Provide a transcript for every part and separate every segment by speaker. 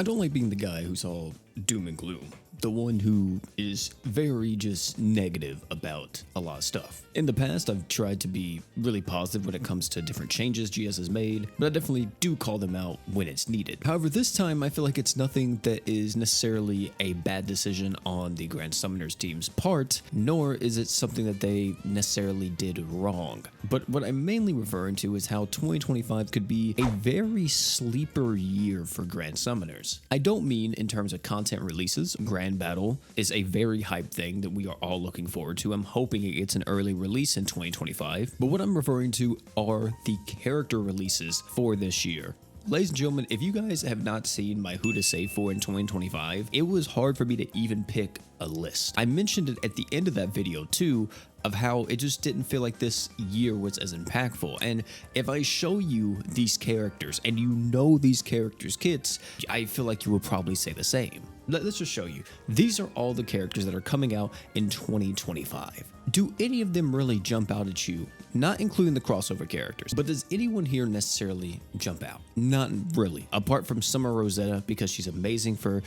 Speaker 1: I don't like being the guy who's all doom and gloom. The one who is very just negative about a lot of stuff. In the past, I've tried to be really positive when it comes to different changes GS has made, but I definitely do call them out when it's needed. However, this time I feel like it's nothing that is necessarily a bad decision on the Grand Summoners team's part, nor is it something that they necessarily did wrong. But what I'm mainly referring to is how 2025 could be a very sleeper year for Grand Summoners. I don't mean in terms of content releases. Grand Battle is a very hyped thing that we are all looking forward to. I'm hoping it gets an early release in 2025. But what I'm referring to are the character releases for this year. Ladies and gentlemen, if you guys have not seen my Who to Save For in 2025, it was hard for me to even pick a list. I mentioned it at the end of that video too, of how it just didn't feel like this year was as impactful. And if I show you these characters and you know these characters' kits, I feel like you will probably say the same. Let's just show you. These are all the characters that are coming out in 2025. Do any of them really jump out at you? Not including the crossover characters, but does anyone here necessarily jump out? Not really. Apart from Summer Rosetta, because she's amazing for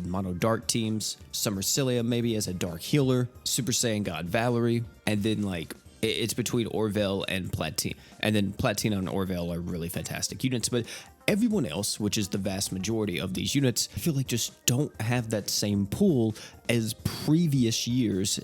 Speaker 1: mono dark teams, Summer Cilia maybe as a dark healer, Super Saiyan God Valerie, and then like it's between Orville and Platina. And then Platina and Orville are really fantastic units, but everyone else, which is the vast majority of these units, I feel like just don't have that same pool as previous years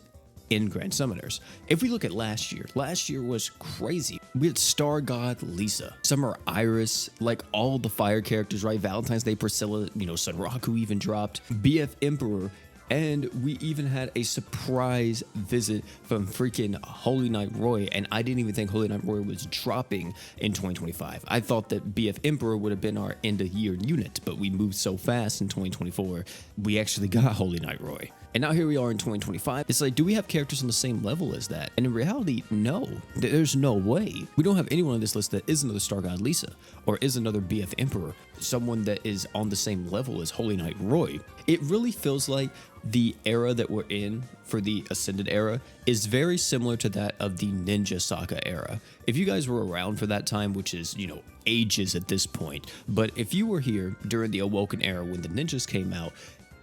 Speaker 1: in Grand Summoners. If we look at last year was crazy. We had Star God Lisa, Summer Iris, like all the fire characters, right? Valentine's Day Priscilla, Sunraku even dropped, BF Emperor, and we even had a surprise visit from freaking Holy Knight Roy, and I didn't even think Holy Knight Roy was dropping in 2025. I thought that BF Emperor would have been our end of year unit, but we moved so fast in 2024, we actually got Holy Knight Roy. And now here we are in 2025. It's like, do we have characters on the same level as that? And in reality, no. There's no way. We don't have anyone on this list that is another Star God Lisa or is another BF Emperor, someone that is on the same level as Holy Knight Roy. It really feels like the era that we're in for the Ascended era is very similar to that of the Ninja Saga era. If you guys were around for that time, which is, ages at this point, but if you were here during the Awoken era when the ninjas came out,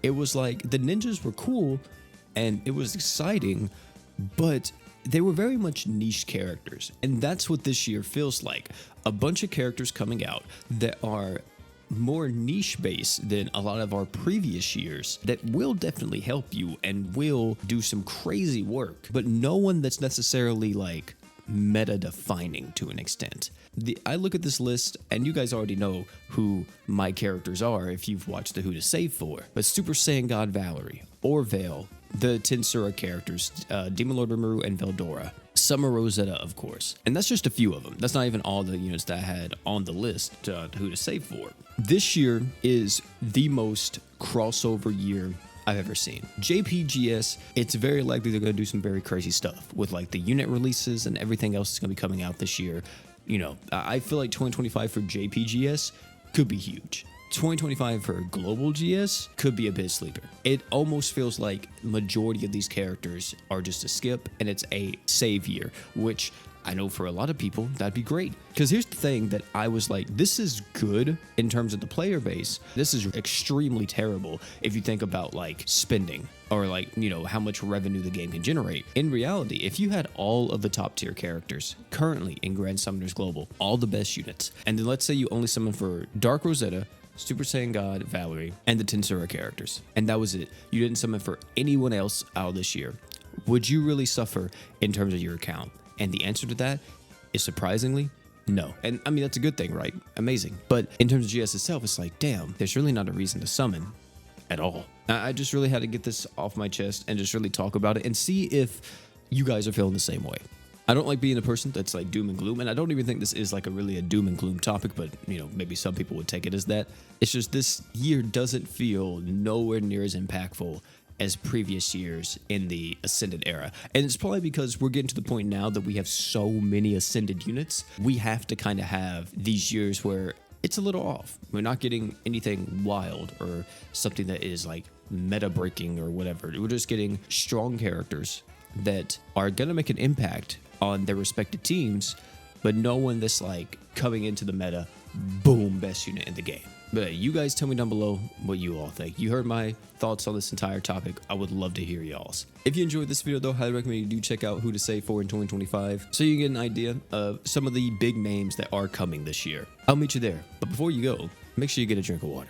Speaker 1: it was like the ninjas were cool and it was exciting, but they were very much niche characters. And that's what this year feels like. A bunch of characters coming out that are more niche based than a lot of our previous years that will definitely help you and will do some crazy work, but no one that's necessarily like meta defining to an extent. I look at this list and you guys already know who my characters are if you've watched the Who to Save For, but Super Saiyan God Valerie, Orville, the Tensura characters, Demon Lord Rimuru and Veldora, Summer Rosetta, of course. And that's just a few of them. That's not even all the units that I had on the list Who to Save For. This year is the most crossover year I've ever seen. JPGS, it's very likely they're going to do some very crazy stuff with like the unit releases and everything else that's going to be coming out this year. I feel like 2025 for JPGS could be huge. 2025 for global GS could be a bit sleeper. It almost feels like majority of these characters are just a skip and it's a save year, which I know for a lot of people that'd be great. Because here's the thing that I was like, this is good in terms of the player base. This is extremely terrible if you think about like spending or like, how much revenue the game can generate. In reality, if you had all of the top tier characters currently in Grand Summoners Global, all the best units, and then let's say you only summon for Dark Rosetta, Super Saiyan God Valerie, and the Tensura characters, and that was it. You didn't summon for anyone else out this year. Would you really suffer in terms of your account? And the answer to that is surprisingly no. And I mean, that's a good thing, right? Amazing. But in terms of GS itself, it's like, damn, there's really not a reason to summon at all. I just really had to get this off my chest and just really talk about it and see if you guys are feeling the same way. I don't like being a person that's like doom and gloom, and I don't even think this is like a doom and gloom topic, but maybe some people would take it as that. It's just this year doesn't feel nowhere near as impactful as previous years in the Ascended era. And it's probably because we're getting to the point now that we have so many Ascended units, we have to kind of have these years where it's a little off. We're not getting anything wild or something that is like meta breaking or whatever. We're just getting strong characters that are gonna make an impact on their respective teams, but no one that's like coming into the meta, boom, best unit in the game. But hey, you guys tell me down below what you all think. You heard my thoughts on this entire topic. I would love to hear y'all's. If you enjoyed this video though, highly recommend you do check out Who to Save For in 2025 so you get an idea of some of the big names that are coming this year. I'll meet you there. But before you go, make sure you get a drink of water.